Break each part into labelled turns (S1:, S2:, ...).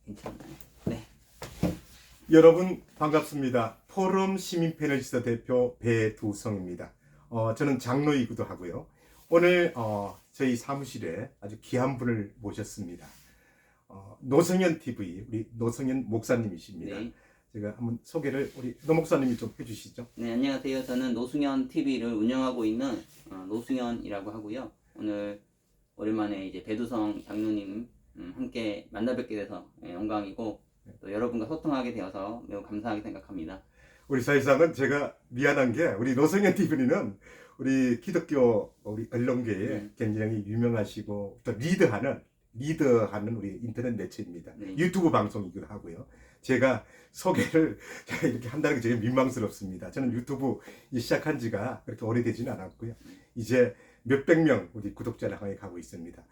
S1: 괜찮나요? 네.
S2: 여러분 반갑습니다. 포럼 시민 패널리스트 대표 배두성입니다. 저는 장로이기도 하고요. 오늘 저희 사무실에 아주 귀한 분을 모셨습니다. 노성현 TV 우리 노성현 목사님이십니다.
S1: 네.
S2: 제가 한번 소개를 우리 노 목사님이 좀 해주시죠.
S1: 네, 안녕하세요. 저는 노승현 TV를 운영하고 있는 노승현이라고 하고요. 오늘 오랜만에 이제 배두성 장로님 함께 만나 뵙게 돼서 영광이고 또 여러분과 소통하게 되어서 매우 감사하게 생각합니다.
S2: 우리 사실상은 제가 미안한 게 우리 노성현 TV는 우리 기독교 우리 언론계에 굉장히 유명하시고 또 리드하는 우리 인터넷 매체입니다.
S1: 네.
S2: 유튜브 방송이기도 하고요. 제가 소개를 제가 이렇게 한다는 게 되게 민망스럽습니다. 저는 유튜브 시작한 지가 그렇게 오래되지는 않았고요. 이제 몇백 명 우리 구독자를 향해 가고 있습니다.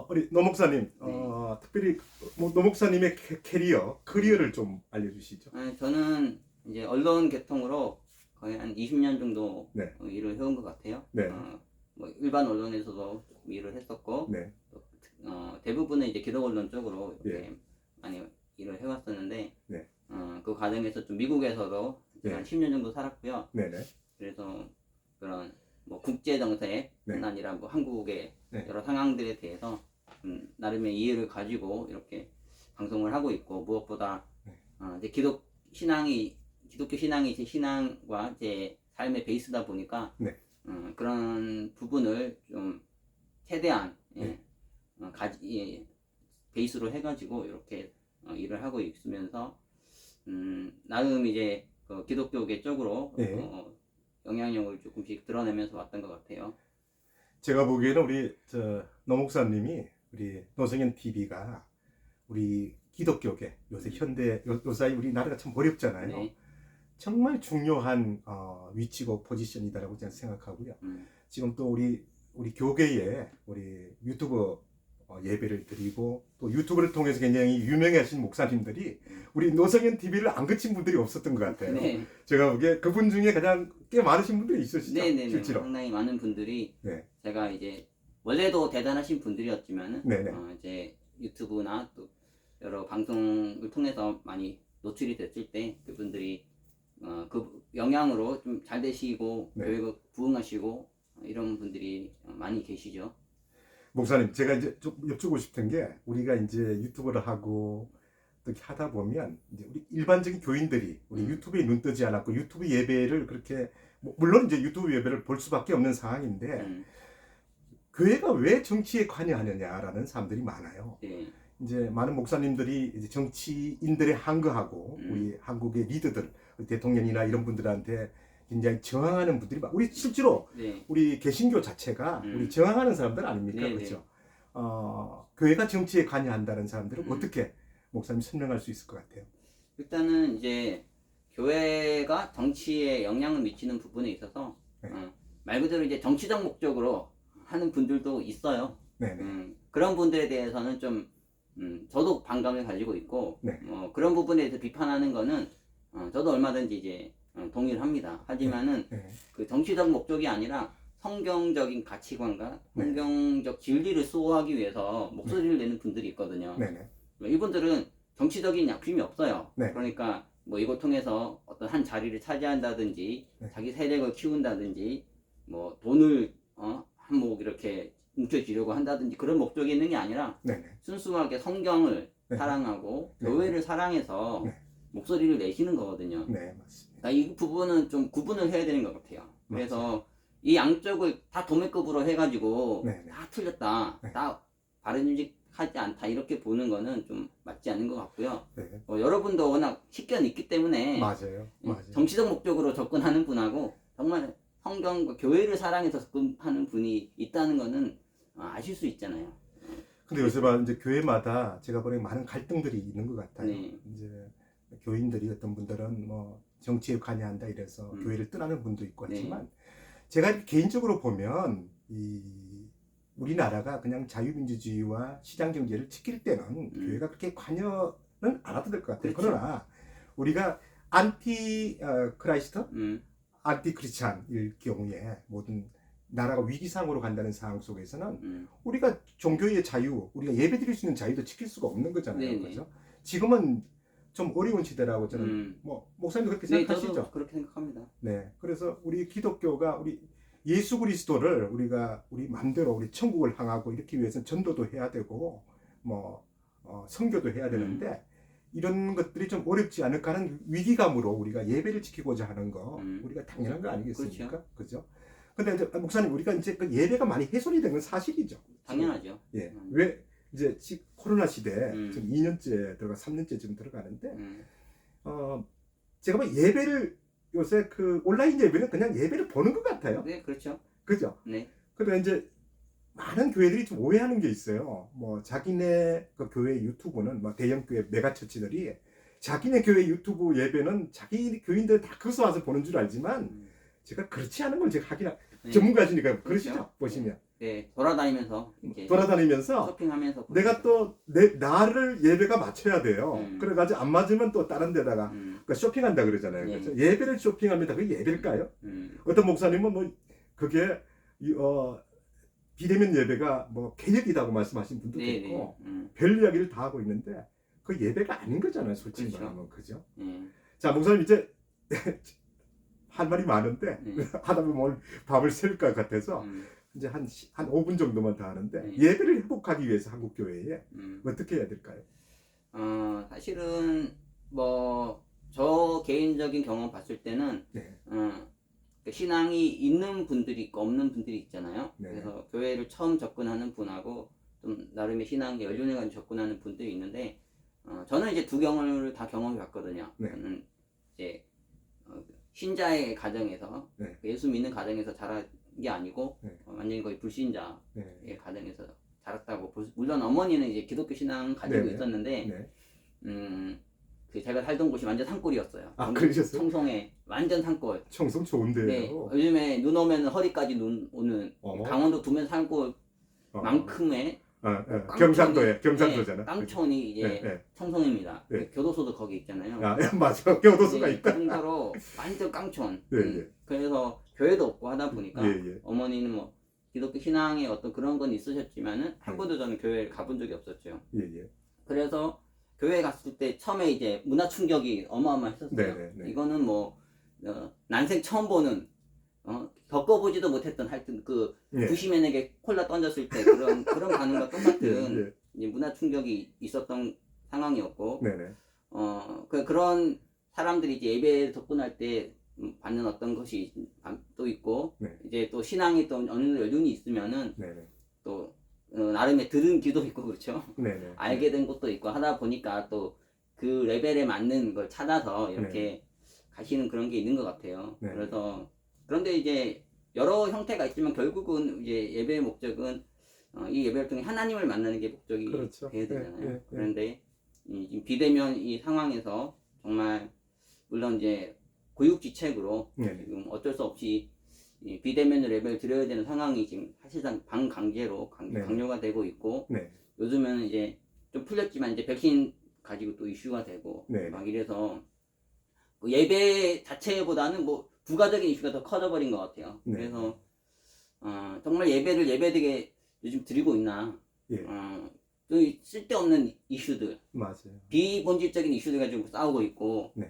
S2: 우리 노 목사님, 특별히 노 목사님의 커리어를 좀 알려주시죠.
S1: 저는 이제 언론 계통으로 거의 한 20년 정도
S2: 네.
S1: 일을 해온 것 같아요.
S2: 네.
S1: 뭐 일반 언론에서도 조금 일을 했었고
S2: 네.
S1: 대부분은 이제 기독 언론 쪽으로 이렇게
S2: 예.
S1: 많이 일을 해왔었는데
S2: 네.
S1: 그 과정에서 좀 미국에서도
S2: 네.
S1: 한 10년 정도 살았고요.
S2: 네네.
S1: 그래서 그런 뭐 국제 정세뿐
S2: 네.
S1: 아니라 뭐 한국의
S2: 네.
S1: 여러 상황들에 대해서 나름의 이해를 가지고 이렇게 방송을 하고 있고 무엇보다
S2: 네.
S1: 이제 기독교 신앙이 제 신앙과 제 삶의 베이스다 보니까
S2: 네.
S1: 그런 부분을 좀 최대한
S2: 네.
S1: 베이스로 해가지고 이렇게 일을 하고 있으면서 나름 이제 그 기독교계 쪽으로
S2: 네.
S1: 영향력을 조금씩 드러내면서 왔던 것 같아요.
S2: 제가 보기에는 우리 노 목사님이 우리 노성현 TV가 우리 기독교계 요새 현대 요사이 우리나라가 참 어렵잖아요.
S1: 네.
S2: 정말 중요한 위치고 포지션이다라고 저는 생각하고요. 지금 또 우리 교계에 우리 유튜브 예배를 드리고 또 유튜브를 통해서 굉장히 유명하신 목사님들이 우리 노성현 TV를 안 거친 분들이 없었던 것 같아요.
S1: 네.
S2: 제가 보기에 그분 중에 가장 꽤 많으신 분들이 있으시죠?
S1: 네네네.
S2: 실제로.
S1: 상당히 많은 분들이
S2: 네.
S1: 제가 이제 원래도 대단하신 분들이었지만은
S2: 네네.
S1: 이제 유튜브나 또 여러 방송을 통해서 많이 노출이 됐을 때 그분들이 그 영향으로 좀 잘 되시고
S2: 네.
S1: 교육을 부응하시고 이런 분들이 많이 계시죠.
S2: 목사님, 제가 이제 좀 여쭙고 싶은 게 우리가 이제 유튜브를 하고 또 이렇게 하다 보면 이제 우리 일반적인 교인들이 우리 유튜브에 눈 뜨지 않았고 유튜브 예배를 그렇게 물론 이제 유튜브 예배를 볼 수밖에 없는 상황인데 교회가 왜 정치에 관여하느냐라는 사람들이 많아요.
S1: 네.
S2: 이제 많은 목사님들이 이제 정치인들의 항거하고 우리 한국의 리더들, 대통령이나 이런 분들한테 굉장히 저항하는 분들이 우리 실제로
S1: 네.
S2: 우리 개신교 자체가 우리 저항하는 사람들 아닙니까?
S1: 네,
S2: 그렇죠? 교회가 정치에 관여한다는 사람들은 어떻게 목사님 설명할 수 있을 것 같아요?
S1: 일단은 이제 교회가 정치에 영향을 미치는 부분에 있어서
S2: 네.
S1: 말 그대로 이제 정치적 목적으로 하는 분들도 있어요.
S2: 네네.
S1: 그런 분들에 대해서는 좀 저도 반감을 가지고 있고
S2: 네.
S1: 그런 부분에 대해서 비판하는 거는 저도 얼마든지 이제 동의를 합니다. 하지만은
S2: 네.
S1: 그 정치적 목적이 아니라 성경적인 가치관과
S2: 네.
S1: 성경적 진리를 수호하기 위해서 목소리를 내는 분들이 있거든요.
S2: 네네.
S1: 이분들은 정치적인 약심이 없어요.
S2: 네.
S1: 그러니까 뭐 이걸 통해서 어떤 한 자리를 차지한다든지
S2: 네.
S1: 자기 세력을 키운다든지 뭐 돈을 한몫 이렇게 뭉쳐지려고 한다든지 그런 목적이 있는 게 아니라
S2: 네네.
S1: 순수하게 성경을
S2: 네.
S1: 사랑하고
S2: 네.
S1: 교회를 사랑해서
S2: 네.
S1: 목소리를 내시는 거거든요.
S2: 네, 맞습니다.
S1: 그러니까 이 부분은 좀 구분을 해야 되는 것 같아요. 그래서 이 양쪽을 다 도매급으로 해가지고
S2: 네.
S1: 다 틀렸다,
S2: 네.
S1: 다 바른유직하지 않다 이렇게 보는 거는 좀 맞지 않는 것 같고요.
S2: 네.
S1: 여러분도 워낙 식견이 있기 때문에
S2: 맞아요. 맞아요.
S1: 정치적 목적으로 접근하는 분하고 정말 성경과 교회를 사랑해서 접근하는 분이 있다는 거는 아실 수 있잖아요.
S2: 근데 요새 봐 이제 교회마다 제가 보기엔 많은 갈등들이 있는 것 같아요.
S1: 네.
S2: 이제 교인들이 어떤 분들은 뭐 정치에 관여한다 이래서 교회를 떠나는 분도 있고
S1: 네.
S2: 하지만 제가 개인적으로 보면 우리나라가 그냥 자유민주주의와 시장경제를 지킬 때는 교회가 그렇게 관여는 안 해도 될 것 같아요.
S1: 그렇죠.
S2: 그러나 우리가 안티 크라이스트, 안티 크리스찬일 경우에 모든 나라가 위기상으로 간다는 상황 속에서는 우리가 종교의 자유, 우리가 예배드릴 수 있는 자유도 지킬 수가 없는 거잖아요.
S1: 네네.
S2: 그죠? 지금은 좀 어려운 시대라고 저는 뭐 목사님도 그렇게
S1: 네,
S2: 생각하시죠?
S1: 저도 그렇게 생각합니다.
S2: 네. 그래서 우리 기독교가 우리 예수 그리스도를 우리가 우리 마음대로 우리 천국을 향하고 이렇게 위해서는 전도도 해야 되고 뭐 선교도 해야 되는데 이런 것들이 좀 어렵지 않을까 하는 위기감으로 우리가 예배를 지키고자 하는 거 우리가 당연한 거 아니겠습니까? 그죠? 근데 이제 목사님 우리가 이제 그 예배가 많이 훼손이 된 건 사실이죠.
S1: 당연하죠.
S2: 예. 왜 이제 코로나 시대 지금 2년째 들어가 3년째 지금 들어가는데 제가 뭐 예배를 요새 그 온라인 예배는 그냥 예배를 보는 것 같아요.
S1: 네, 그렇죠.
S2: 그죠?
S1: 네.
S2: 근데 이제 많은 교회들이 좀 오해하는 게 있어요. 뭐 자기네 그 교회 유튜브는 뭐 대형 교회 메가처치들이 자기네 교회 유튜브 예배는 자기 교인들 다 거기서 와서 보는 줄 알지만 제가 그렇지 않은 걸 제가 하긴
S1: 네.
S2: 전문가시니까 그러시죠?
S1: 그렇죠.
S2: 보시면
S1: 네, 돌아다니면서 이제
S2: 돌아다니면서
S1: 쇼핑하면서
S2: 내가 또 나를 예배가 맞춰야 돼요. 그래가지고 안 맞으면 또 다른 데다가 그러니까 쇼핑한다 그러잖아요.
S1: 네.
S2: 그렇죠? 예배를 쇼핑합니다. 그게 예배일까요? 어떤 목사님은 뭐 그게 비대면 예배가 뭐 개혁이라고 말씀하신 분도
S1: 네,
S2: 있고
S1: 네.
S2: 별 이야기를 다 하고 있는데 그 예배가 아닌 거잖아요. 솔직히
S1: 그렇죠.
S2: 말하면 그죠?
S1: 네.
S2: 자 목사님 이제 할 말이 많은데
S1: 네.
S2: 하다 보면 오늘 밥을 셀 것 같아서 이제 한 5분 정도만 더 하는데
S1: 네.
S2: 예배를 회복하기 위해서 한국 교회에 어떻게 해야 될까요?
S1: 사실은 뭐 저 개인적인 경험 봤을 때는
S2: 네.
S1: 그 신앙이 있는 분들이 있고 없는 분들이 있잖아요.
S2: 네.
S1: 그래서 교회를 처음 접근하는 분하고 좀 나름의 신앙에 연륜해가지고 접근하는 분들이 있는데 저는 이제 두 경우를 다 경험해 봤거든요.
S2: 네.
S1: 저는 이제 신자의 가정에서
S2: 네.
S1: 예수 믿는 가정에서 자란 게 아니고
S2: 네.
S1: 완전히 거의 불신자의
S2: 네.
S1: 가정에서 자랐다고 물론 어머니는 이제 기독교 신앙 가지고
S2: 네네.
S1: 있었는데
S2: 네.
S1: 그 제가 살던 곳이 완전 산골이었어요.
S2: 아, 그러셨어요?
S1: 청송에 완전 산골.
S2: 청송 좋은데요.
S1: 네, 요즘에 눈 오면 허리까지 눈 오는 강원도 두면 산골만큼의
S2: 경상도잖아.
S1: 깡촌이 이제
S2: 네.
S1: 청송입니다.
S2: 네.
S1: 교도소도 거기 있잖아요.
S2: 맞아. 교도소가
S1: 네,
S2: 있다.
S1: 그 정도로 완전 깡촌.
S2: 네.
S1: 그래서 교회도 없고 하다 보니까
S2: 예.
S1: 어머니는 뭐 기독교 신앙에 어떤 그런 건 있으셨지만은 한 번도 저는 교회를 가본 적이 없었죠.
S2: 예.
S1: 그래서 교회 갔을 때 처음에 이제 문화 충격이 어마어마했었어요.
S2: 네.
S1: 이거는 뭐 난생 처음 보는 겪어보지도 못했던 하여튼 그
S2: 예.
S1: 부시맨에게 콜라 던졌을 때 그런 반응과 똑같은
S2: 예.
S1: 이제 문화 충격이 있었던 상황이었고
S2: 네네.
S1: 그런 사람들이 이제 예배에 접근할 때 받는 어떤 것이 또 있고
S2: 네.
S1: 이제 또 신앙이 또 어느 정도 연륜이 있으면은
S2: 네네.
S1: 또 나름의 들은 귀도 있고 그렇죠.
S2: 네네.
S1: 알게 된 것도 있고 하다 보니까 또 그 레벨에 맞는 걸 찾아서 이렇게 가시는 그런 게 있는 것 같아요.
S2: 네.
S1: 그래서 그런데 이제 여러 형태가 있지만 결국은 이제 예배의 목적은 이 예배를 통해 하나님을 만나는 게 목적이
S2: 그렇죠.
S1: 돼야 되잖아요.
S2: 네.
S1: 그런데 지금 비대면 이 상황에서 정말 물론 이제 고육지책으로
S2: 네.
S1: 지금 어쩔 수 없이 이 비대면 예배를 드려야 되는 상황이 지금 사실상 반강제로 강요가 되고 있고
S2: 네.
S1: 요즘에는 이제 좀 풀렸지만 이제 백신 가지고 또 이슈가 되고
S2: 네.
S1: 막 이래서 그 예배 자체보다는 뭐 부가적인 이슈가 더 커져버린 것 같아요.
S2: 네.
S1: 그래서 정말 예배를 예배되게 요즘 드리고 있나
S2: 예.
S1: 또 쓸데없는 이슈들
S2: 맞아요.
S1: 비본질적인 이슈들 가지고 싸우고 있고
S2: 네.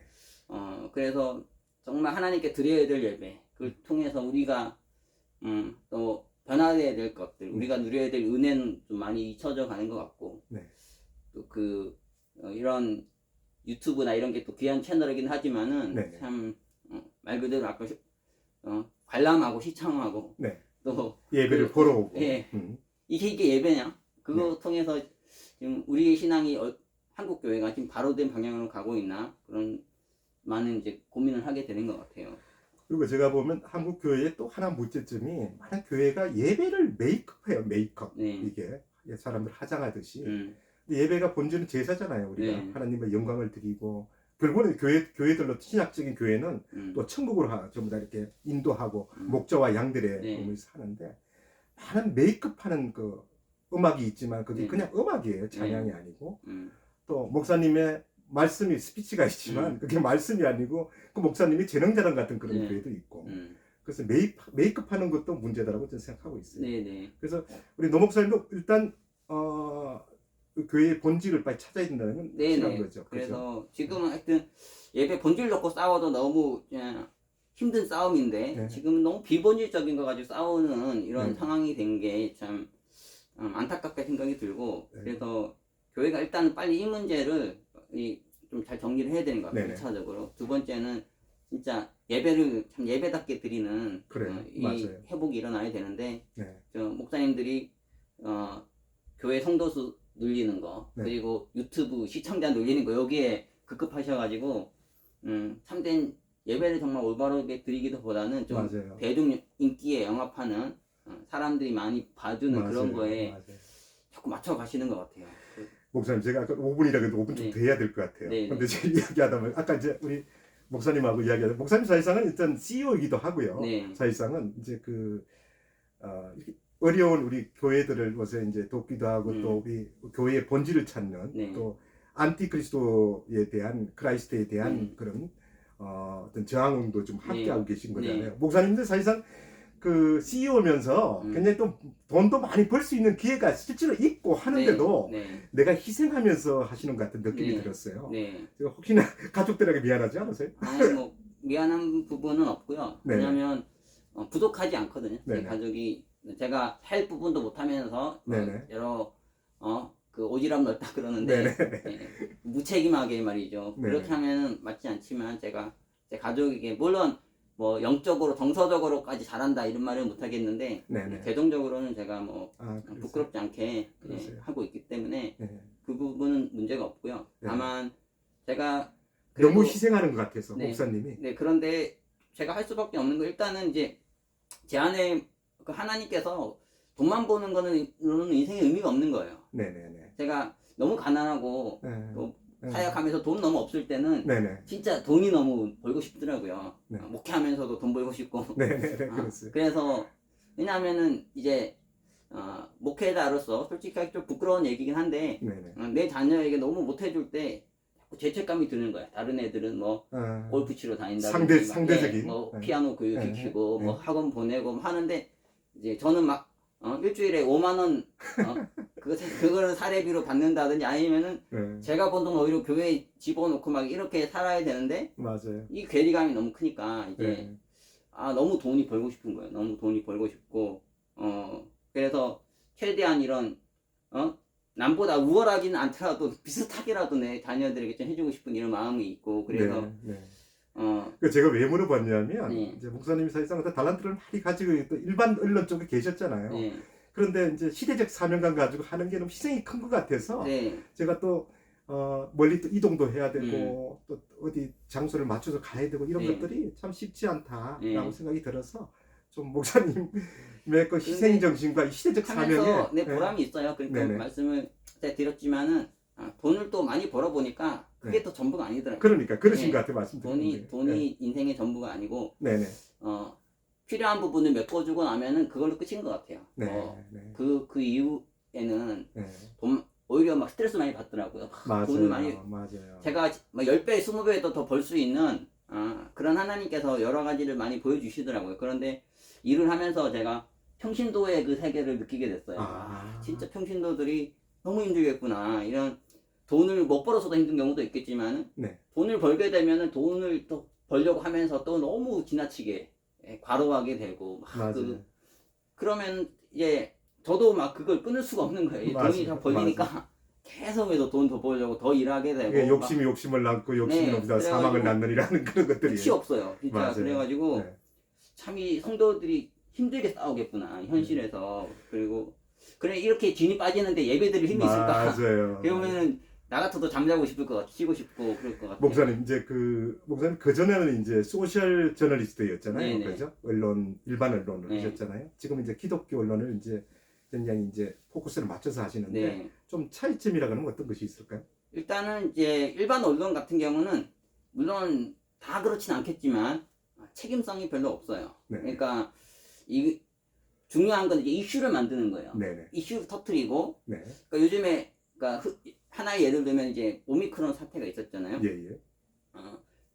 S1: 그래서 정말 하나님께 드려야 될 예배 그걸 통해서 우리가 또 변화해야 될 것들 우리가 누려야 될 은혜는 좀 많이 잊혀져 가는 것 같고
S2: 네.
S1: 또 이런 유튜브나 이런 게 또 귀한 채널이긴 하지만은
S2: 네네.
S1: 참 말 그대로 아까 관람하고 시청하고
S2: 네.
S1: 또
S2: 예배를 보러 오고.
S1: 예. 이게 예배냐? 그거
S2: 네.
S1: 통해서 지금 우리의 신앙이 한국 교회가 지금 바로 된 방향으로 가고 있나 그런 많은 이제 고민을 하게 되는 것 같아요.
S2: 그리고 제가 보면 한국 교회의 또 하나 문제점이 많은 교회가 예배를 메이크업해요. 메이크업.
S1: 네.
S2: 이게 사람들 화장하듯이.
S1: 음.
S2: 근데 예배가 본질은 제사잖아요. 우리가
S1: 네.
S2: 하나님의 영광을 드리고 결국은 교회들로 신약적인 교회는 또 천국으로 전부 다 이렇게 인도하고 목자와 양들의
S1: 네.
S2: 몸을 사는데 많은 메이크업하는 그 음악이 있지만 그게
S1: 네.
S2: 그냥 음악이에요. 찬양이
S1: 네.
S2: 아니고 또 목사님의 말씀이 스피치가 있지만 그게 말씀이 아니고 그 목사님이 재능자랑 같은 그런
S1: 네.
S2: 교회도 있고 그래서 메이크업 하는 것도 문제다라고 저는 생각하고 있어요.
S1: 네네.
S2: 그래서 우리 노 목사님도 일단 그 교회의 본질을 빨리 찾아야 된다는 건 확실한
S1: 네네.
S2: 거죠. 그죠?
S1: 그래서 지금은 하여튼 예배 본질 놓고 싸워도 너무 그냥 힘든 싸움인데
S2: 네.
S1: 지금은 너무 비본질적인 거 가지고 싸우는 이런
S2: 네.
S1: 상황이 된 게 참 안타깝게 생각이 들고
S2: 네.
S1: 그래서 교회가 일단 빨리 이 문제를 좀 잘 정리를 해야 되는 것 같아요.
S2: 네네.
S1: 1차적으로. 두 번째는 진짜 예배를 참 예배답게 드리는
S2: 그래요.
S1: 이
S2: 맞아요.
S1: 회복이 일어나야 되는데
S2: 네.
S1: 저 목사님들이 교회 성도수 늘리는 거
S2: 네.
S1: 그리고 유튜브 시청자 늘리는 거 여기에 급급하셔가지고 참된 예배를 정말 올바르게 드리기도 보다는 좀
S2: 맞아요.
S1: 대중 인기에 영합하는 사람들이 많이 봐주는
S2: 맞아요.
S1: 그런 거에
S2: 맞아요.
S1: 자꾸 맞춰 가시는 것 같아요.
S2: 목사님 제가 아까 5분이라 그래도 5분 좀
S1: 네.
S2: 더 해야 될 것 같아요.
S1: 네,
S2: 그런데 제가 이야기하다 보면 아까 이제 우리 목사님하고 이야기하다 목사님 사실상은 일단 CEO이기도 하고요.
S1: 네.
S2: 사실상은 이제 이렇게 어려운 우리 교회들을 요새 이제 돕기도 하고 또 우리 교회의 본질을 찾는
S1: 네.
S2: 또 안티크리스도에 대한 크라이스트에 대한 그런 어떤 저항운도 좀 함께하고 계신 거잖아요.
S1: 네.
S2: 목사님들 사실상 그 CEO면서 굉장히 또 돈도 많이 벌 수 있는 기회가 실제로 있고 하는데도
S1: 네.
S2: 내가 희생하면서 하시는 것 같은 느낌이
S1: 네.
S2: 들었어요.
S1: 네.
S2: 제가 혹시나 가족들에게 미안하지 않으세요?
S1: 아니 뭐 미안한 부분은 없고요.
S2: 네.
S1: 왜냐하면 부족하지 않거든요. 제
S2: 네네.
S1: 가족이 제가 할 부분도 못하면서
S2: 네네.
S1: 여러 그 오지랖 넓다 그러는데
S2: 네네.
S1: 무책임하게 말이죠.
S2: 네네.
S1: 그렇게 하면 맞지 않지만 제가 제 가족에게 물론 뭐 영적으로 정서적으로까지 잘한다 이런 말은 못하겠는데
S2: 네네.
S1: 재정적으로는 제가 뭐
S2: 그러세요?
S1: 부끄럽지 않게
S2: 그러세요.
S1: 하고 있기 때문에
S2: 네.
S1: 그 부분은 문제가 없고요.
S2: 네.
S1: 다만 제가
S2: 너무
S1: 그래도
S2: 희생하는 것 같아서
S1: 네.
S2: 목사님이.
S1: 네, 그런데 제가 할 수밖에 없는 거 일단은 이제 제 안에 그 하나님께서 돈만 버는 거는 인생에 의미가 없는 거예요.
S2: 네네네.
S1: 제가 너무 가난하고
S2: 네.
S1: 또
S2: 네.
S1: 사역하면서 돈 너무 없을 때는
S2: 네네.
S1: 진짜 돈이 너무 벌고 싶더라고요.
S2: 네.
S1: 목회하면서도 돈 벌고 싶고.
S2: 네네네. 그랬어요.
S1: 그래서 왜냐하면은 이제 목회자로서 솔직히 좀 부끄러운 얘기긴 한데
S2: 네네.
S1: 내 자녀에게 너무 못해줄 때 자꾸 죄책감이 드는 거야. 다른 애들은 뭐 골프 치러 다닌다든지
S2: 상대적인
S1: 뭐
S2: 네.
S1: 피아노 교육시키고
S2: 네.
S1: 뭐 학원 보내고 하는데 이제 저는 막 일주일에 5만 원 그거를 사례비로 받는다든지 아니면은
S2: 네.
S1: 제가 번 돈 오히려 교회에 집어넣고 막 이렇게 살아야 되는데
S2: 맞아요.
S1: 이 괴리감이 너무 크니까 이제
S2: 네.
S1: 너무 돈이 벌고 싶은 거예요. 너무 돈이 벌고 싶고 그래서 최대한 이런 남보다 우월하지는 않더라도 비슷하게라도 내 자녀들에게 좀 해주고 싶은 이런 마음이 있고 그래서
S2: 네. 제가 왜 물어봤냐면
S1: 네.
S2: 이제 목사님이 사실상 달란트를 많이 가지고 또 일반 언론 쪽에 계셨잖아요.
S1: 네.
S2: 그런데 이제 시대적 사명감 가지고 하는 게 너무 희생이 큰 것 같아서
S1: 네.
S2: 제가 또 멀리 또 이동도 해야 되고 또 어디 장소를 맞춰서 가야 되고 이런
S1: 네.
S2: 것들이 참 쉽지 않다라고
S1: 네.
S2: 생각이 들어서 좀 목사님의 그 희생 정신과 이 시대적 사명에
S1: 하면서 내 보람이 있어요. 그러니까
S2: 네네.
S1: 말씀을 제가 드렸지만은 돈을 또 많이 벌어보니까 그게
S2: 네.
S1: 또 전부가 아니더라고요.
S2: 그러니까 그러신
S1: 네.
S2: 것 같아요. 말씀드리는
S1: 돈이 인생의 전부가 아니고
S2: 네네.
S1: 필요한 부분을 메꿔주고 나면은 그걸로 끝인 것 같아요.
S2: 네.
S1: 그 이후에는
S2: 네.
S1: 오히려 막 스트레스 많이 받더라고요.
S2: 맞아요.
S1: 돈을 많이
S2: 맞아요.
S1: 제가 막 10배, 20배도 더 벌 수 있는 그런 하나님께서 여러 가지를 많이 보여주시더라고요. 그런데 일을 하면서 제가 평신도의 그 세계를 느끼게 됐어요. 진짜 평신도들이 너무 힘들겠구나. 이런 돈을 못 벌어서도 힘든 경우도 있겠지만
S2: 네.
S1: 돈을 벌게 되면은 돈을 또 벌려고 하면서 또 너무 지나치게 과로하게 되고
S2: 맞아요.
S1: 그러면 이제 저도 막 그걸 끊을 수가 없는 거예요. 돈이 다 벌리니까 계속해서 돈 더 벌려고 더 일하게 되고
S2: 이게 욕심이 욕심을 낳고 욕심이
S1: 네,
S2: 넘치다 사망을 낳느니라는 그런 것들이
S1: 끝이 없어요. 진짜
S2: 맞아요.
S1: 그래가지고
S2: 네.
S1: 참 이 성도들이 힘들게 싸우겠구나 현실에서. 그리고 그래 이렇게 진이 빠지는데 예배드릴 힘이 있을까?
S2: 맞아요.
S1: 그러면은 나 같아도 잠자고 싶을 것 같아, 쉬고 싶고 그럴 것 같아요.
S2: 목사님 이제 목사님 그 전에는 이제 소셜 저널리스트였잖아요,
S1: 네네.
S2: 그죠? 일반 언론을
S1: 네.
S2: 하셨잖아요. 지금 이제 기독교 언론을 이제 굉장히 이제 포커스를 맞춰서 하시는데
S1: 네.
S2: 좀 차이점이라고는 어떤 것이 있을까요?
S1: 일단은 이제 일반 언론 같은 경우는 물론 다 그렇진 않겠지만 책임성이 별로 없어요.
S2: 네.
S1: 그러니까 이 중요한 건 이제 이슈를 만드는 거예요.
S2: 네네.
S1: 이슈를 터트리고
S2: 네.
S1: 그러니까 요즘에 그러니까 하나의 예를 들면 이제 오미크론 사태가 있었잖아요.
S2: 예예.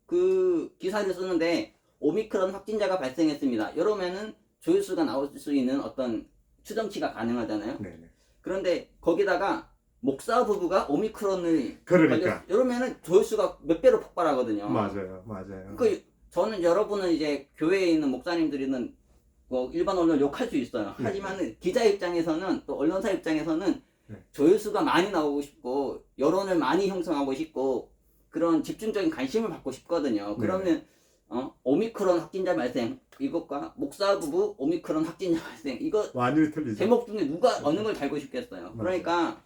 S1: 그 기사를 쓰는데 오미크론 확진자가 발생했습니다. 이러면은 조회수가 나올 수 있는 어떤 추정치가 가능하잖아요.
S2: 네네.
S1: 그런데 거기다가 목사 부부가 오미크론을
S2: 그러니까.
S1: 이러면은 조회수가 몇 배로 폭발하거든요.
S2: 맞아요, 맞아요.
S1: 저는 여러분은 이제 교회에 있는 목사님들이는 뭐 일반 언론을 욕할 수 있어요.
S2: 네.
S1: 하지만은 기자 입장에서는 또 언론사 입장에서는
S2: 네.
S1: 조회수가 많이 나오고 싶고 여론을 많이 형성하고 싶고 그런 집중적인 관심을 받고 싶거든요. 그러면 오미크론 확진자 발생 이것과 목사 부부 오미크론 확진자 발생 이거
S2: 완전히 틀리죠.
S1: 제목 중에 누가 어느 걸 달고 싶겠어요.
S2: 맞아요.
S1: 그러니까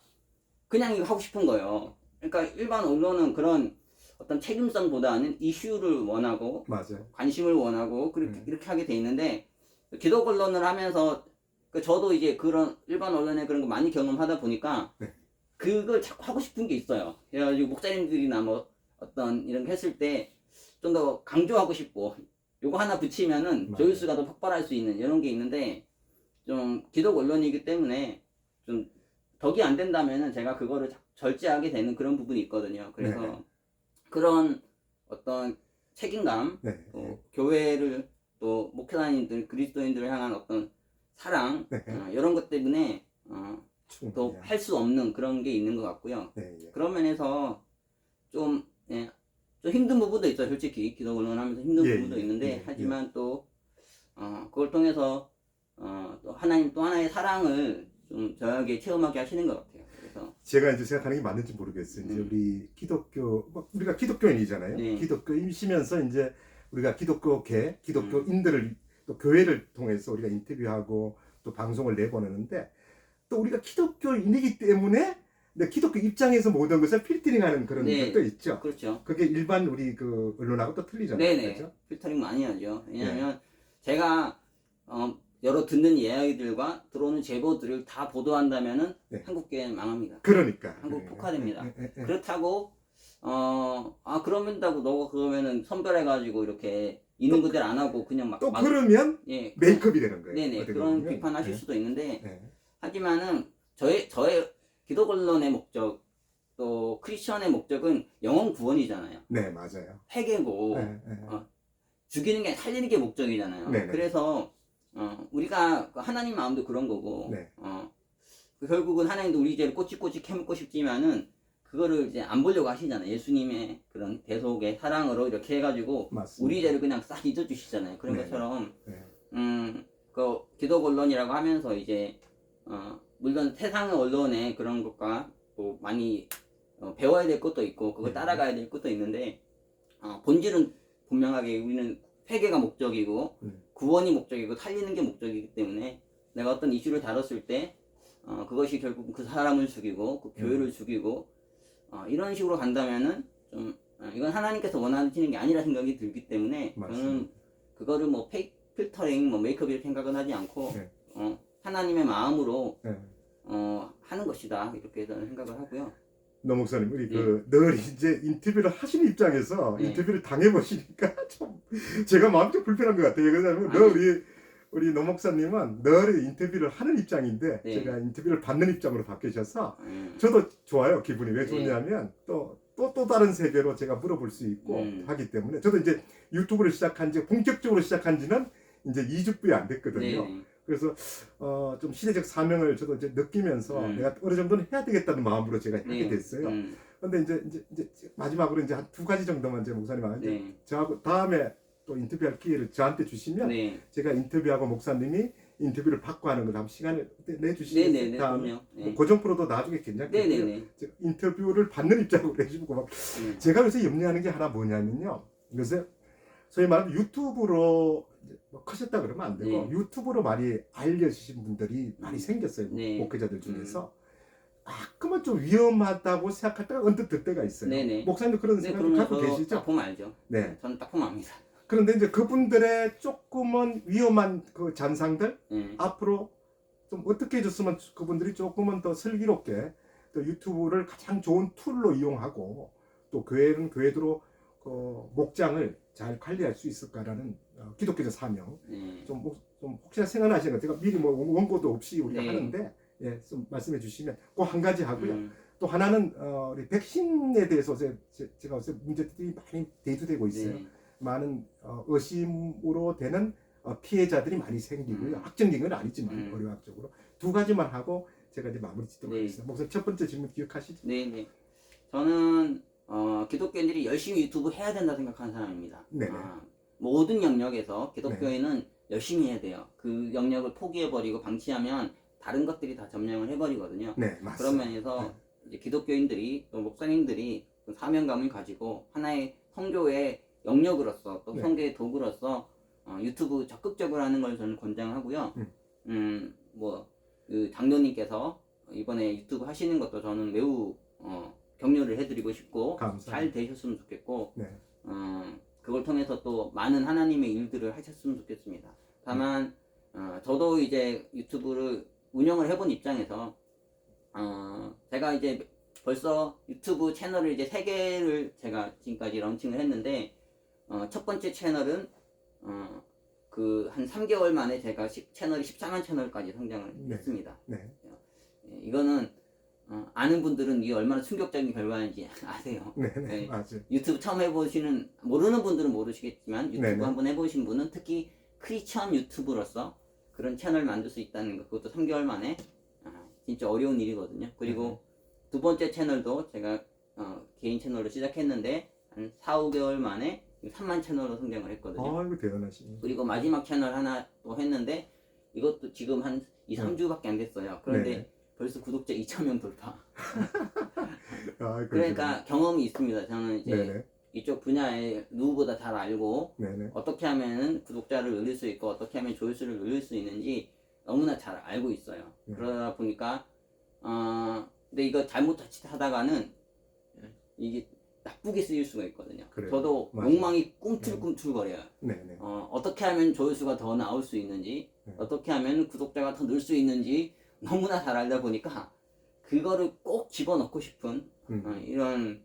S1: 그냥 이거 하고 싶은 거예요. 그러니까 일반 언론은 그런 어떤 책임성보다는 이슈를 원하고
S2: 맞아요.
S1: 관심을 원하고 이렇게 하게 돼 있는데 기독 언론을 하면서 저도 이제 그런 일반 언론에 그런 거 많이 경험하다 보니까
S2: 네.
S1: 그걸 자꾸 하고 싶은 게 있어요. 그래가지고 목사님들이나 뭐 어떤 이런 거 했을 때 좀 더 강조하고 싶고 요거 하나 붙이면은
S2: 맞아요.
S1: 조회수가 더 폭발할 수 있는 이런 게 있는데 좀 기독 언론이기 때문에 좀 덕이 안 된다면은 제가 그거를 절제하게 되는 그런 부분이 있거든요. 그래서
S2: 네.
S1: 그런 어떤 책임감,
S2: 네.
S1: 또 교회를 또 목회자님들, 그리스도인들을 향한 어떤 사랑
S2: 네.
S1: 이런 것 때문에
S2: 충분히.
S1: 또 할 수 없는 그런 게 있는 것 같고요.
S2: 네, 예.
S1: 그런 면에서 좀, 좀 힘든 부분도 있어요. 솔직히 기독 언론 하면서 힘든
S2: 예,
S1: 부분도
S2: 예,
S1: 있는데
S2: 예,
S1: 하지만 또 그걸 통해서 또 하나님 또 하나의 사랑을 좀 저에게 체험하게 하시는 것 같아요. 그래서
S2: 제가 이제 생각하는 게 맞는지 모르겠어요. 이제 우리 기독교, 우리가 기독교인이잖아요.
S1: 네.
S2: 기독교인이시면서 이제 우리가 기독교인들을 또 교회를 통해서 우리가 인터뷰하고 또 방송을 내보내는데 또 우리가 기독교인이기 때문에 기독교 입장에서 모든 것을 필터링하는 그런
S1: 네.
S2: 것도 있죠.
S1: 그렇죠.
S2: 그게 일반 우리 그 언론하고 또 틀리잖아요.
S1: 네네.
S2: 그렇죠?
S1: 필터링 많이 하죠. 왜냐하면 제가 여러 듣는 이야기들과 들어오는 제보들을 다 보도한다면은
S2: 네.
S1: 한국교회는 망합니다.
S2: 그러니까.
S1: 한국 폭파됩니다.
S2: 예.
S1: 그렇다고 그러면다고 너가 그러면은 선별해가지고 이렇게 있는 그대로 안 하고 그냥 막
S2: 그러면
S1: 예,
S2: 메이크업이 되는 거예요.
S1: 네네
S2: 어떻게
S1: 그런
S2: 보면.
S1: 비판하실
S2: 네.
S1: 수도 있는데
S2: 네.
S1: 하지만은 저의 기독 언론의 목적 또 크리스천의 목적은 영혼 구원이잖아요.
S2: 네, 맞아요.
S1: 회개고
S2: 네, 네.
S1: 죽이는 게 살리는 게 목적이잖아요.
S2: 네네.
S1: 그래서 우리가 하나님 마음도 그런 거고
S2: 네.
S1: 결국은 하나님도 우리 죄를 꼬치꼬치 캐묻고 싶지만은 그거를 이제 안 보려고 하시잖아요. 예수님의 그런 대속의 사랑으로 이렇게 해가지고
S2: 맞습니다.
S1: 우리 죄를 그냥 싹 잊어주시잖아요. 그런
S2: 네.
S1: 것처럼
S2: 네.
S1: 그 기독 언론이라고 하면서 이제 물론 세상의 언론의 그런 것과 또 많이 배워야 될 것도 있고 그걸
S2: 네.
S1: 따라가야 될 것도 있는데 본질은 분명하게 우리는 회개가 목적이고 구원이 목적이고 살리는 게 목적이기 때문에 내가 어떤 이슈를 다뤘을 때 그것이 결국 그 사람을 죽이고 그 교회를 죽이고 이런 식으로 간다면은 좀 이건 하나님께서 원하시는 게 아니라 생각이 들기 때문에
S2: 맞습니다.
S1: 저는 그거를 뭐 필터링 뭐 메이크업 이렇게 생각은 하지 않고
S2: 네.
S1: 하나님의 마음으로
S2: 네.
S1: 하는 것이다 이렇게 저는 생각을 하고요.
S2: 노 목사님, 우리
S1: 예.
S2: 늘 이제 인터뷰를 하시는 입장에서
S1: 예.
S2: 인터뷰를 당해보시니까 참 제가 마음이 좀 불편한 것 같아요. 왜냐하면 늘 우리 노 목사님은 늘 인터뷰를 하는 입장인데
S1: 네.
S2: 제가 인터뷰를 받는 입장으로 바뀌셔서 저도 좋아요. 기분이 왜 좋냐면 또 다른 세계로 제가 물어볼 수 있고 하기 때문에 저도 이제 유튜브를 본격적으로 시작한 지는 이제 2주뿐이 안 됐거든요.
S1: 네.
S2: 그래서 좀 시대적 사명을 저도 이제 느끼면서 내가 어느 정도는 해야 되겠다는 마음으로 제가 하게 됐어요. 근데 이제 마지막으로 이제 한 2가지 정도만 제 목사님하고
S1: 네.
S2: 저하고 다음에 또 인터뷰할 기회를 저한테 주시면
S1: 네.
S2: 제가 인터뷰하고 목사님이 인터뷰를 받고 하는 걸 한번 시간을 내주시겠어요?
S1: 네네네.
S2: 다음에
S1: 그럼요. 네.
S2: 고정 프로도 나중에 괜찮겠고요.
S1: 네네네.
S2: 제가 인터뷰를 받는 입장으로 해주고 막 제가 요새 염려하는 게 하나 뭐냐면요. 요새 소위 말하면 유튜브로 뭐 커졌다 그러면 안 되고
S1: 네.
S2: 유튜브로 많이 알려지신 분들이 많이 생겼어요.
S1: 네.
S2: 목회자들 중에서. 그만 좀 위험하다고 생각할 때가 언뜻 들 때가 있어요.
S1: 네네.
S2: 목사님도 그런
S1: 네,
S2: 생각
S1: 그러면
S2: 갖고
S1: 저
S2: 계시죠?
S1: 딱 보면 알죠.
S2: 네.
S1: 저는 딱 보면 압니다.
S2: 그런데 이제 그분들의 조금은 위험한 그 잔상들
S1: 네.
S2: 앞으로 좀 어떻게 해줬으면 그분들이 조금은 더 슬기롭게 또 유튜브를 가장 좋은 툴로 이용하고 또 교회는 교회대로 그 목장을 잘 관리할 수 있을까라는 기독교적 사명
S1: 네.
S2: 좀 혹시나 생각나시는 거 제가 미리 뭐 원고도 없이 우리가
S1: 네.
S2: 하는데 좀 말씀해 주시면 꼭 한 가지 하고요. 또 하나는 우리 백신에 대해서 제가 요새 문제들이 많이 대두되고 있어요.
S1: 네.
S2: 많은 의심으로 되는 피해자들이 많이 생기고요. 확정된 건 아니지만 의료학적으로 두 가지만 하고 제가 이제 마무리 짓도록
S1: 네.
S2: 하겠습니다. 목사님 첫 번째 질문 기억하시죠?
S1: 네네. 저는 기독교인들이 열심히 유튜브 해야 된다 생각하는 사람입니다.
S2: 네네.
S1: 모든 영역에서 기독교인은 열심히 해야 돼요. 그 영역을 포기해버리고 방치하면 다른 것들이 다 점령을 해버리거든요.
S2: 네, 맞습니다.
S1: 그런 면에서 이제 기독교인들이 또 목사님들이 그 사명감을 가지고 하나의 성교의 영역으로서 또
S2: 네.
S1: 성교의 도구로서 유튜브 적극적으로 하는 걸 저는 권장하고요. 그 장로님께서 이번에 유튜브 하시는 것도 저는 매우 격려를 해드리고 싶고
S2: 감사합니다.
S1: 잘 되셨으면 좋겠고
S2: 네.
S1: 그걸 통해서 또 많은 하나님의 일들을 하셨으면 좋겠습니다. 다만 저도 이제 유튜브를 운영을 해본 입장에서 제가 이제 벌써 유튜브 채널을 이제 3개를 제가 지금까지 런칭을 했는데 첫 번째 채널은 그 한 3개월 만에 제가 채널이 14만 채널까지 성장을
S2: 네.
S1: 했습니다.
S2: 네.
S1: 이거는 아는 분들은 이게 얼마나 충격적인 결과인지 아세요.
S2: 네. 네.
S1: 네.
S2: 맞아요.
S1: 유튜브 처음 해보시는 모르는 분들은 모르시겠지만 유튜브
S2: 네네.
S1: 한번 해보신 분은 특히 크리스천 유튜브로서 그런 채널 만들 수 있다는 것, 그것도 3개월 만에 진짜 어려운 일이거든요. 그리고 두 번째 채널도 제가 개인 채널로 시작했는데 한 4, 5개월 만에 3만 채널로 성장을 했거든요.
S2: 이거 대단하시네.
S1: 그리고 마지막 채널 하나 또 했는데 이것도 지금 한 2, 3주밖에 안 됐어요. 그런데
S2: 네네.
S1: 벌써 구독자 2,000명 돌파.
S2: 그러시구나.
S1: 그러니까 경험이 있습니다. 저는 이제
S2: 네네.
S1: 이쪽 분야에 누구보다 잘 알고
S2: 네네.
S1: 어떻게 하면 구독자를 늘릴 수 있고 어떻게 하면 조회수를 늘릴 수 있는지 너무나 잘 알고 있어요.
S2: 네.
S1: 그러다 보니까 근데 이거 잘못 자칫하다가는 이게 나쁘게 쓰일 수가 있거든요.
S2: 그래요.
S1: 저도
S2: 맞아요.
S1: 욕망이 꿈틀꿈틀거려요.
S2: 네네.
S1: 어떻게 하면 조회수가 더 나올 수 있는지
S2: 네.
S1: 어떻게 하면 구독자가 더 늘 수 있는지 너무나 잘 알다 보니까 그거를 꼭 집어넣고 싶은 이런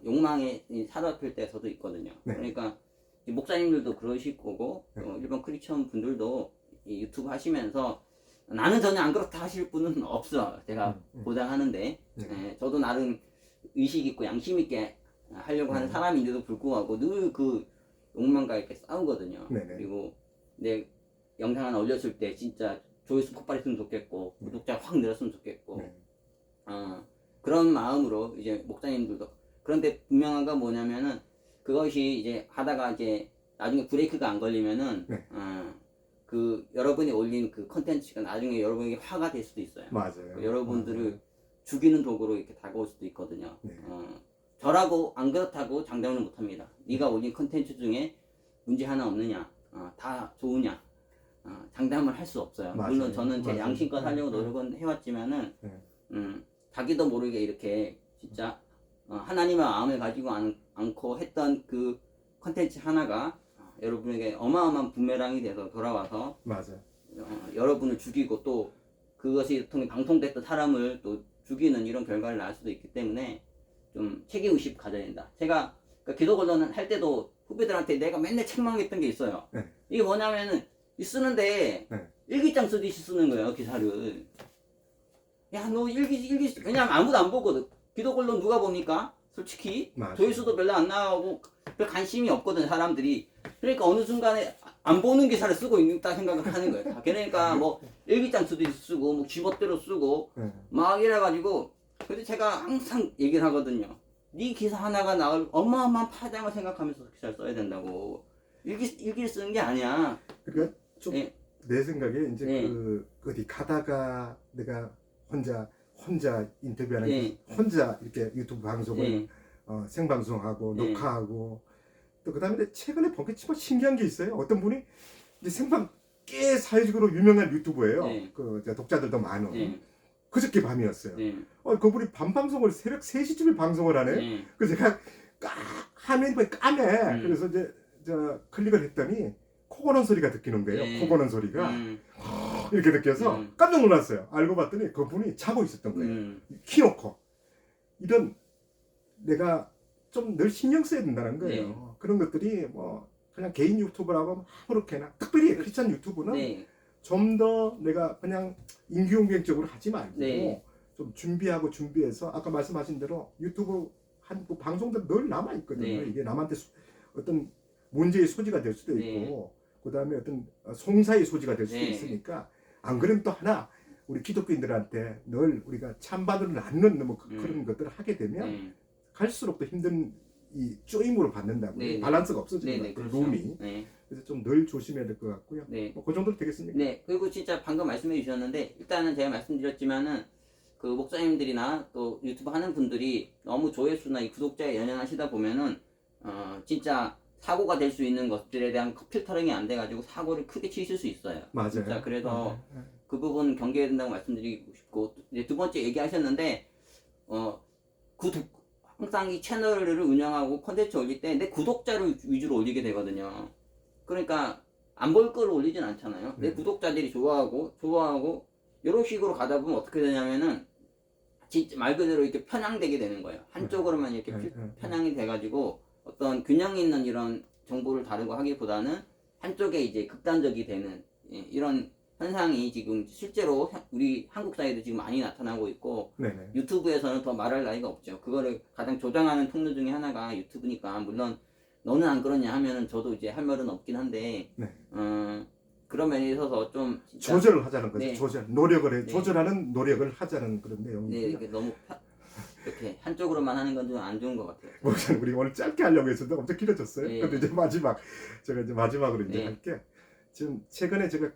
S1: 욕망에 사로잡힐 때서도 있거든요.
S2: 네.
S1: 그러니까 이 목사님들도 그러실 거고
S2: 네.
S1: 일반 크리스천 분들도 이 유튜브 하시면서 나는 전혀 안 그렇다 하실 분은 없어. 제가 보장하는데
S2: 네.
S1: 저도 나름 의식 있고 양심 있게 하려고 하는 사람인데도 불구하고 늘 그 욕망과 이렇게 싸우거든요.
S2: 네네.
S1: 그리고 내 영상 하나 올렸을 때 진짜 조회수 폭발했으면 좋겠고 구독자 확 늘었으면 좋겠고
S2: 네.
S1: 그런 마음으로 이제 목사님들도 그런데 분명한 건 뭐냐면은 그것이 이제 하다가 이제 나중에 브레이크가 안 걸리면은
S2: 네.
S1: 그 여러분이 올린 그 컨텐츠가 나중에 여러분에게 화가 될 수도 있어요.
S2: 맞아요.
S1: 여러분들을 죽이는 도구로 이렇게 다가올 수도 있거든요.
S2: 네.
S1: 저라고 안 그렇다고 장담을 못합니다. 네가 올린 컨텐츠 중에 문제 하나 없느냐, 다 좋으냐, 장담을 할 수 없어요.
S2: 맞아요.
S1: 물론 저는 제
S2: 맞아요.
S1: 양심껏 하려고 노력은 해왔지만은 자기도 모르게 이렇게 진짜 하나님의 마음을 가지고 않고 했던 그 컨텐츠 하나가 여러분에게 어마어마한 부메랑이 돼서 돌아와서
S2: 맞아요.
S1: 여러분을 죽이고 또 그것이 통해 방송됐던 사람을 또 죽이는 이런 결과를 낳을 수도 있기 때문에 좀 책임의식 가져야 된다. 제가 그러니까 기독 언론을 할 때도 후배들한테 내가 맨날 책망했던 게 있어요.
S2: 네.
S1: 이게 뭐냐면은 쓰는데
S2: 네.
S1: 일기장 쓰듯이 쓰는 거예요, 기사를. 야, 너 일기 왜냐면 아무도 안 보거든. 기독 언론 누가 봅니까? 솔직히
S2: 맞아요.
S1: 조회수도 별로 안 나오고 별 관심이 없거든 사람들이. 그러니까 어느 순간에 안 보는 기사를 쓰고 있다 생각을 하는 거예요. 그러니까 뭐 일기장 쓰듯이 쓰고 뭐 쥐멋대로 쓰고
S2: 네.
S1: 막 이래가지고. 근데 제가 항상 얘기를 하거든요. 네 기사 하나가 나올 어마어마한 파장을 생각하면서 기사를 써야 된다고. 일기를 쓰는 게 아니야.
S2: 그러니까 좀
S1: 네.
S2: 내 생각에 이제
S1: 네.
S2: 그 어디 가다가 내가 혼자 인터뷰하는
S1: 네.
S2: 혼자 이렇게 유튜브 방송을
S1: 네.
S2: 생방송하고
S1: 네.
S2: 녹화하고 또 그다음에 최근에 본 게 정말 신기한 게 있어요. 어떤 분이 이제 생방 꽤 사회적으로 유명한 유튜버예요.
S1: 네.
S2: 그 독자들도 많은.
S1: 네.
S2: 그저께 밤이었어요.
S1: 네.
S2: 그분이 밤 방송을 새벽 3시쯤에 방송을 하네.
S1: 네.
S2: 그래서 제가 화면이 까매. 그래서 이제 클릭을 했더니 코 고는 소리가 듣기는 거예요.
S1: 네.
S2: 코 고는 소리가 이렇게 느껴서
S1: 음.
S2: 깜짝 놀랐어요. 알고 봤더니 그분이 자고 있었던 거예요. 키놓고 이런 내가 좀 늘 신경 써야 된다는 거예요.
S1: 네.
S2: 그런 것들이 뭐 그냥 개인 유튜브라고 아무렇게나 특별히 크리스찬 유튜브는
S1: 네.
S2: 좀 더 내가 그냥 임기응변적으로 하지 말고
S1: 네.
S2: 좀 준비해서 아까 말씀하신 대로 유튜브 한 그 방송들 늘 남아 있거든요.
S1: 네.
S2: 이게 남한테 어떤 문제의 소지가 될 수도
S1: 네.
S2: 있고 그다음에 어떤 송사의 소지가 될 수도
S1: 네.
S2: 있으니까 안 그러면 또 하나 우리 기독교인들한테 늘 우리가 찬바늘을 낳는 뭐 그런 것들을 하게 되면
S1: 네.
S2: 갈수록 더 힘든 이 쪼임으로 받는다고
S1: 네, 네.
S2: 밸런스가 없어지는
S1: 네, 네,
S2: 거예요.
S1: 그렇죠.
S2: 룸이.
S1: 네.
S2: 그래서 좀 늘 조심해야 될 것 같고요.
S1: 네.
S2: 그 정도 되겠습니까?
S1: 네, 그리고 진짜 방금 말씀해 주셨는데, 일단은 제가 말씀드렸지만은, 그 목사님들이나 또 유튜브 하는 분들이 너무 조회수나 이 구독자에 연연하시다 보면은, 진짜 사고가 될 수 있는 것들에 대한 필터링이 안 돼가지고 사고를 크게 치실 수 있어요.
S2: 맞아요.
S1: 진짜 그래서
S2: 네.
S1: 그 부분 경계해야 된다고 말씀드리고 싶고, 이제 두 번째 얘기하셨는데, 항상 이 채널을 운영하고 콘텐츠 올릴 때 내 구독자를 위주로 올리게 되거든요. 그러니까 안 볼 걸 올리진 않잖아요. 내
S2: 네.
S1: 구독자들이 좋아하고 이런 식으로 가다 보면 어떻게 되냐면은 진짜 말 그대로 이렇게 편향되게 되는 거예요. 한쪽으로만 이렇게 편향이 돼가지고 어떤 균형 있는 이런 정보를 다루고 하기보다는 한쪽에 이제 극단적이 되는 이런 현상이 지금 실제로 우리 한국 사회도 지금 많이 나타나고 있고
S2: 네네.
S1: 유튜브에서는 더 말할 나위가 없죠. 그거를 가장 조장하는 통로 중에 하나가 유튜브니까 물론 너는 안 그러냐 하면은 저도 이제 할 말은 없긴 한데
S2: 네.
S1: 그런 면에 있어서 좀 진짜
S2: 조절을 하자는 거죠.
S1: 네.
S2: 노력을 해.
S1: 네.
S2: 조절하는 노력을 하자는 그런
S1: 네,
S2: 내용이고요.
S1: 이렇게 너무 이렇게 한쪽으로만 하는 건 좀 안 좋은 것 같아요.
S2: 우리 오늘 짧게 하려고 했었는데 엄청 길어졌어요.
S1: 네.
S2: 근데 이제 제가 이제 마지막으로 이제
S1: 네.
S2: 할게. 지금 최근에 제가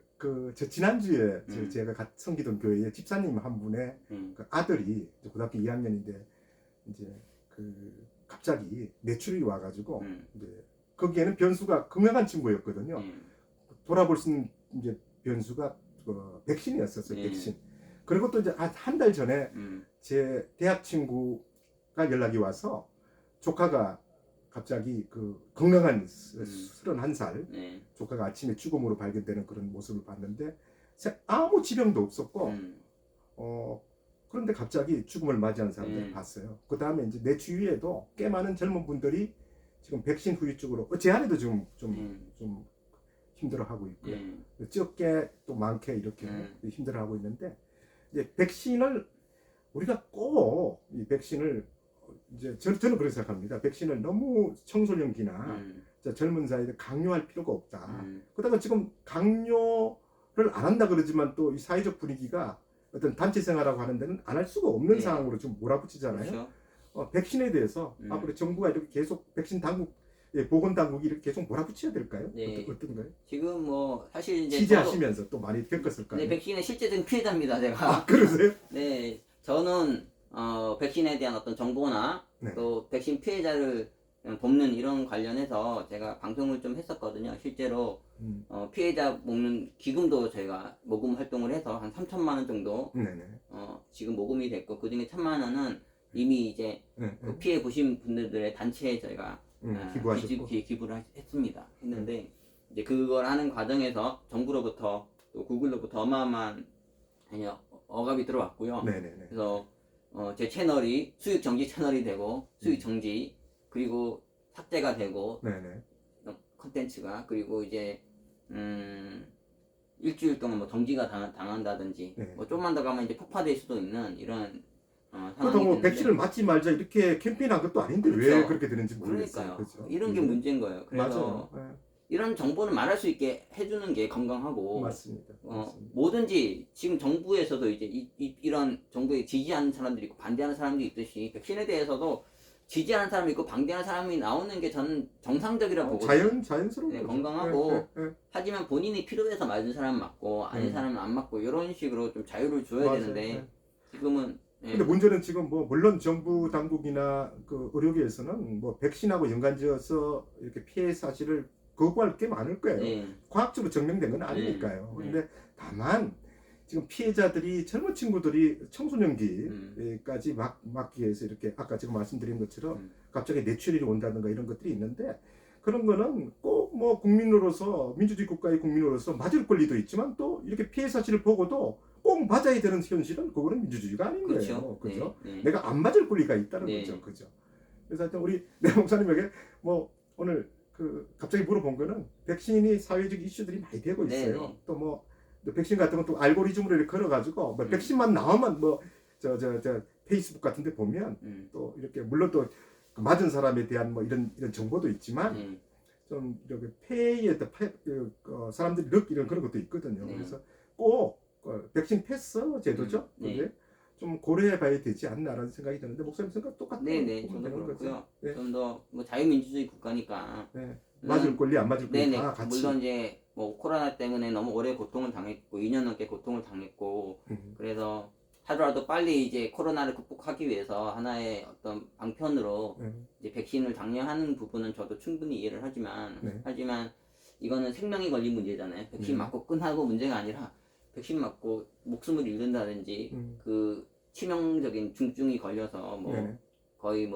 S2: 저 지난주에 제가 성기동 교회에 집사님 한 분의 그 아들이 이제 고등학교 2학년인데 이제 갑자기 뇌출혈이 와가지고 이제 거기에는 변수가 극명한 친구였거든요. 돌아볼 수 있는 이제 변수가 백신이었었어요.
S1: 네.
S2: 백신. 그리고 또 이제 한 달 전에 제 대학 친구가 연락이 와서 조카가 갑자기 건강한 31살
S1: 네.
S2: 조카가 아침에 죽음으로 발견되는 그런 모습을 봤는데 아무 지병도 없었고 그런데 갑자기 죽음을 맞이하는 사람들을 봤어요. 그 다음에 이제 내 주위에도 꽤 많은 젊은 분들이 지금 백신 후유증으로 제 아내도 지금 좀 힘들어하고 있고요. 적게 또 많게 이렇게 힘들어하고 있는데 이제 백신을 우리가 꼭 이 백신을 이제 저는 그렇게 생각합니다. 백신을 너무 청소년기나 젊은 사이에 강요할 필요가 없다. 그러다가 지금 강요를 안 한다 그러지만 또 이 사회적 분위기가 어떤 단체 생활하고 하는 데는 안 할 수가 없는 상황으로 좀 몰아붙이잖아요.
S1: 그렇죠.
S2: 백신에 대해서 앞으로 정부가 이렇게 계속 백신 당국, 보건당국이 이렇게 계속 몰아붙여야 될까요?
S1: 네.
S2: 어떤가요?
S1: 지금 뭐 사실 이제
S2: 취재하시면서 또 많이 겪었을 거예요.
S1: 네, 백신의 실제적인 피해자입니다, 제가.
S2: 그러세요?
S1: 네, 저는 백신에 대한 어떤 정보나
S2: 네.
S1: 또 백신 피해자를 돕는 이런 관련해서 제가 방송을 좀 했었거든요. 실제로 피해자 모으는 기금도 저희가 모금 활동을 해서 한 3천만 원 정도
S2: 네네.
S1: 지금 모금이 됐고 그 중에 1천만 원은 이미 이제 그 피해 보신 분들의 단체에 저희가
S2: 기부하셨고.
S1: 기부를 했습니다. 했는데 이제 그걸 하는 과정에서 정부로부터 또 구글로부터 어마어마한 억압이 들어왔고요.
S2: 네네네.
S1: 그래서 제 채널이 수익 정지 채널이 되고 수익 정지 그리고 삭제가 되고
S2: 네네.
S1: 컨텐츠가 그리고 이제 일주일 동안 뭐 정지가 당한다든지
S2: 네.
S1: 뭐 좀만 더 가면 이제 폭파될 수도 있는 이런 상황이
S2: 그렇다고 뭐
S1: 됐는데
S2: 백신을 맞지 말자 이렇게 캠페인한 것도 아닌데 왜
S1: 그렇죠.
S2: 그렇게 되는지 모르겠어요.
S1: 그러니까요.
S2: 그렇죠?
S1: 이런 게 문제인 거예요. 그래서
S2: 맞아요.
S1: 이런 정보는 말할 수 있게 해주는 게 건강하고
S2: 맞습니다. 맞습니다.
S1: 뭐든지 지금 정부에서도 이제 이런 정부에 지지하는 사람들이 있고 반대하는 사람들이 있듯이 백신에 대해서도 지지하는 사람이 있고 반대하는 사람이 나오는 게 저는 정상적이라고 보거든요.
S2: 자연스러운
S1: 네,
S2: 거죠.
S1: 건강하고
S2: 네.
S1: 하지만 본인이 필요해서 맞은 사람은 맞고 아닌 사람은 안 맞고 이런 식으로 좀 자유를 줘야
S2: 맞아요.
S1: 되는데
S2: 네.
S1: 지금은
S2: 근데 문제는 지금 뭐 물론 정부 당국이나 그 의료계에서는 뭐 백신하고 연관지어서 이렇게 피해 사실을 거부할 게 많을 거예요.
S1: 네.
S2: 과학적으로 증명된 건 아니니까요.
S1: 네.
S2: 근데 다만 지금 피해자들이 젊은 친구들이 청소년기까지 막기 위해서 이렇게 아까 지금 말씀드린 것처럼 갑자기 뇌출혈이 온다든가 이런 것들이 있는데 그런 거는 꼭 뭐 국민으로서 민주주의 국가의 국민으로서 맞을 권리도 있지만 또 이렇게 피해 사실을 보고도 꼭 맞아야 되는 현실은 그거는 민주주의가 아닌 거예요. 그죠?
S1: 네.
S2: 내가 안 맞을 권리가 있다는
S1: 네.
S2: 거죠. 그죠? 그래서 하여튼 우리 내 목사님에게 뭐 오늘 갑자기 물어본 거는 백신이 사회적 이슈들이 많이 되고 있어요.
S1: 네.
S2: 또 뭐 백신 같은 건 또 알고리즘으로 이렇게 걸어가지고 뭐 백신만 나오면 뭐 저 페이스북 같은데 보면 또 이렇게 물론 또 맞은 사람에 대한 뭐 이런 정보도 있지만 좀 이렇게 폐에 사람들이 느끼는 그런 것도 있거든요.
S1: 네.
S2: 그래서 꼭 백신 패스 제도죠.
S1: 네.
S2: 그게 좀 고려해봐야 되지 않나라는 생각이 드는데 목사님 생각 똑같아요.
S1: 네네,
S2: 보면
S1: 저도
S2: 되는 거죠.
S1: 그렇고요.
S2: 네.
S1: 좀 더 뭐 자유민주주의 국가니까.
S2: 네. 맞을 권리 안 맞을 권리
S1: 네네.
S2: 다 같이.
S1: 물론 이제 뭐 코로나 때문에 너무 오래 고통을 당했고 2년 넘게 고통을 당했고 그래서 하루라도 빨리 이제 코로나를 극복하기 위해서 하나의 어떤 방편으로 이제 백신을 장려하는 부분은 저도 충분히 이해를 하지만
S2: 네.
S1: 이거는 생명이 걸린 문제잖아요. 백신
S2: 네.
S1: 맞고 끝나고 문제가 아니라 백신 맞고 목숨을 잃는다든지 그 치명적인 중증이 걸려서 뭐
S2: 네네.
S1: 거의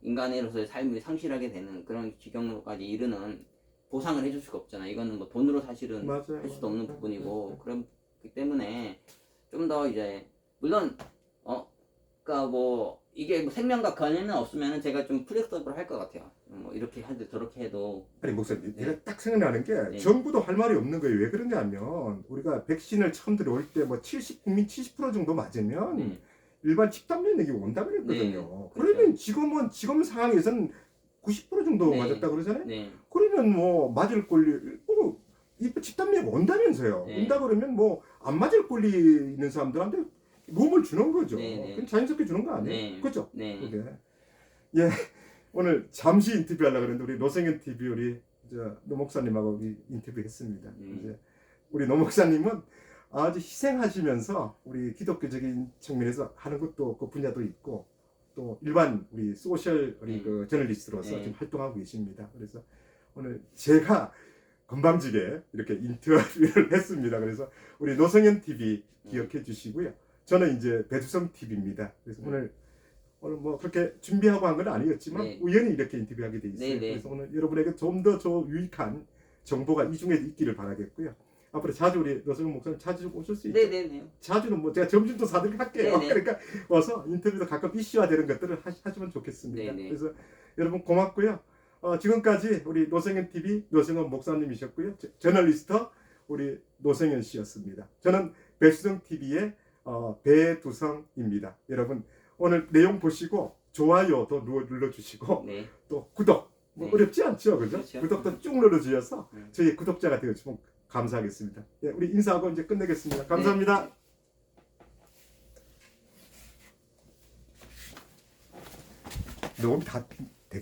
S1: 인간으로서의 삶을 상실하게 되는 그런 지경으로까지 이르는 보상을 해줄 수가 없잖아요. 이거는 뭐 돈으로 사실은
S2: 맞아요.
S1: 할 수도 없는
S2: 맞아요.
S1: 부분이고 그렇기 때문에 좀 더 이제 물론 그러니까 뭐 이게 뭐 생명과 관련은 없으면은 제가 좀 플렉서블 할 것 같아요. 뭐 이렇게 해도 저렇게 해도
S2: 아니 목사님,
S1: 네.
S2: 제가 딱 생각나는 게
S1: 네.
S2: 정부도 할 말이 없는 거예요. 왜 그러냐면 우리가 백신을 처음 들어올 때 뭐 국민 70% 정도 맞으면
S1: 네.
S2: 일반 집단免疫온다 그랬거든요.
S1: 네,
S2: 그러면 지금 상황에서는 90% 정도
S1: 네.
S2: 맞았다 그러잖아요.
S1: 네.
S2: 그러면 뭐 맞을 권리 이 집단免疫온다면서요.
S1: 네.
S2: 온다 그러면 뭐 안 맞을 권리 있는 사람들한테 몸을 주는 거죠.
S1: 네, 네.
S2: 그건 자연스럽게 주는 거 아니에요?
S1: 네.
S2: 그죠?
S1: 네.
S2: 그게. 예. 오늘 잠시 인터뷰하려고 그랬는데 우리 노성현 TV 우리 노 목사님하고 우리 인터뷰했습니다. 이제 우리 노 목사님은 아주 희생하시면서 우리 기독교적인 측면에서 하는 것도 그 분야도 있고 또 일반 우리 소셜 우리 그 저널리스트로서 지금 활동하고 계십니다. 그래서 오늘 제가 건방지게 이렇게 인터뷰를 했습니다. 그래서 우리 노성현 TV 기억해 주시고요. 저는 이제 배두성 TV입니다. 그래서 오늘 뭐 그렇게 준비하고 한 건 아니었지만
S1: 네.
S2: 우연히 이렇게 인터뷰하게 돼 있어요.
S1: 네.
S2: 그래서 오늘 여러분에게 좀 더 유익한 정보가 이 중에 있기를 바라겠고요. 앞으로 자주 우리 노성현 목사님 자주 오실 수 있죠?
S1: 네네네.
S2: 자주는 뭐 제가 점심도 사드리게 할게요.
S1: 네네.
S2: 그러니까 와서 인터뷰도 가끔 이슈화되는 것들을 하시면 좋겠습니다.
S1: 네네.
S2: 그래서 여러분 고맙고요. 지금까지 우리 노성현 TV 노성현 목사님이셨고요. 저널리스트 우리 노성현 씨였습니다. 저는 배수성 TV의 배두성입니다. 여러분 오늘 내용 보시고 좋아요도 눌러주시고
S1: 네.
S2: 또 구독 뭐
S1: 네.
S2: 어렵지 않죠, 그죠?
S1: 그렇죠.
S2: 구독도 쭉 눌러주셔서 저희 구독자가 되어주시면 감사하겠습니다. 예, 우리 인사하고 이제 끝내겠습니다. 감사합니다. 녹음 다